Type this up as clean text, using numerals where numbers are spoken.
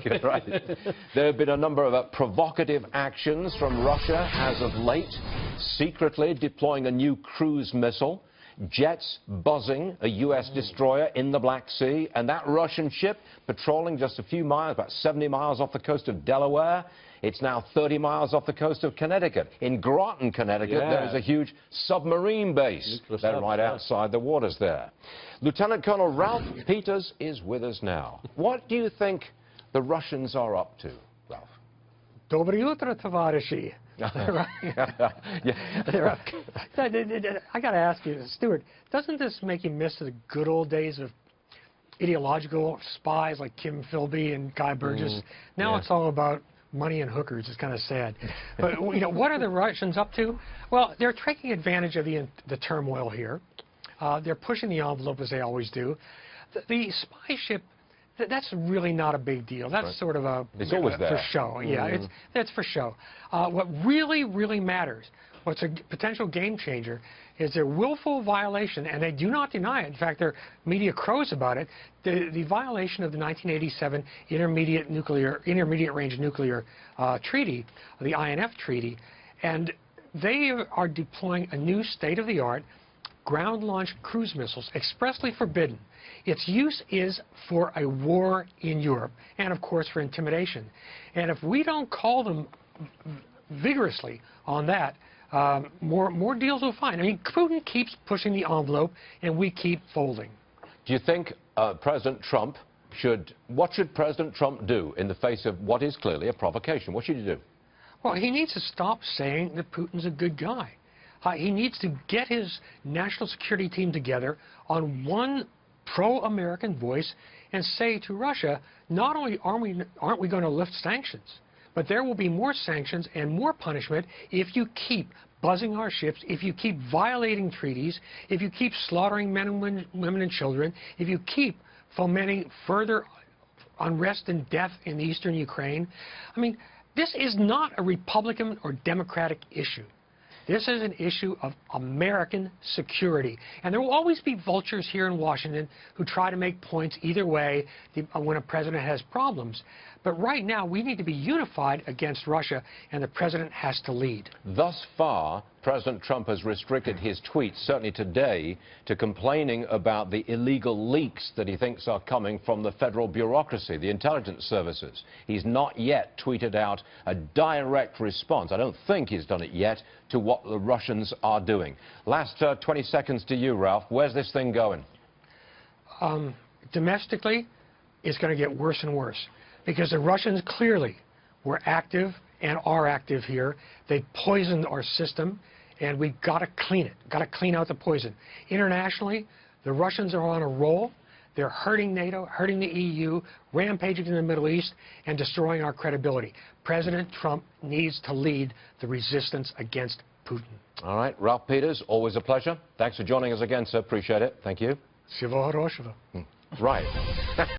America, right? There have been a number of provocative actions from Russia as of late, secretly deploying a new cruise missile, jets buzzing a U.S. destroyer in the Black Sea, and that Russian ship patrolling just a few miles, about 70 miles off the coast of Delaware. It's now 30 miles off the coast of Connecticut. In Groton, Connecticut, there is a huge submarine base. They're right outside the waters there. Lieutenant Colonel Ralph Peters is with us now. What do you think the Russians are up to, Ralph? Доброе утро, товарищи. I got to ask you, Stuart, doesn't this make you miss the good old days of ideological spies like Kim Philby and Guy Burgess? Now it's all about money and hookers. It's kind of sad. But you know, what are the Russians up to? Well, they're taking advantage of the turmoil here. They're pushing the envelope as they always do. The spy ship, that's really not a big deal. That's sort of a it's always there. For show. Yeah, it's for show. What really matters, what's a potential game changer, is their willful violation, and they do not deny it. In fact, their media crows about it. The violation of the 1987 Intermediate Range Nuclear Treaty, the INF Treaty, and they are deploying a new state-of-the-art ground-launched cruise missiles, expressly forbidden. Its use is for a war in Europe, and of course for intimidation. And if we don't call them vigorously on that, more deals will find. I mean, Putin keeps pushing the envelope, and we keep folding. Do you think President Trump what should President Trump do in the face of what is clearly a provocation? What should he do? Well, he needs to stop saying that Putin's a good guy. He needs to get his national security team together on one pro-American voice and say to Russia, not only aren't we going to lift sanctions, but there will be more sanctions and more punishment if you keep buzzing our ships, if you keep violating treaties, if you keep slaughtering men and women and children, if you keep fomenting further unrest and death in eastern Ukraine. I mean, this is not a Republican or Democratic issue. This is an issue of American security. And there will always be vultures here in Washington who try to make points either way when a president has problems. But right now, we need to be unified against Russia, and the president has to lead. Thus far, President Trump has restricted his tweets, certainly today, to complaining about the illegal leaks that he thinks are coming from the federal bureaucracy, the intelligence services. He's not yet tweeted out a direct response. I don't think he's done it yet to what the Russians are doing. Last 20 seconds to you, Ralph. Where's this thing going? Domestically, it's going to get worse and worse, because the Russians clearly were active and are active here. They poisoned our system, and we've got to clean it, got to clean out the poison. Internationally, the Russians are on a roll. They're hurting NATO, hurting the EU, rampaging in the Middle East, and destroying our credibility. President Trump needs to lead the resistance against Putin. All right, Ralph Peters, always a pleasure. Thanks for joining us again, sir. Appreciate it. Thank you. Всего хорошего. Right.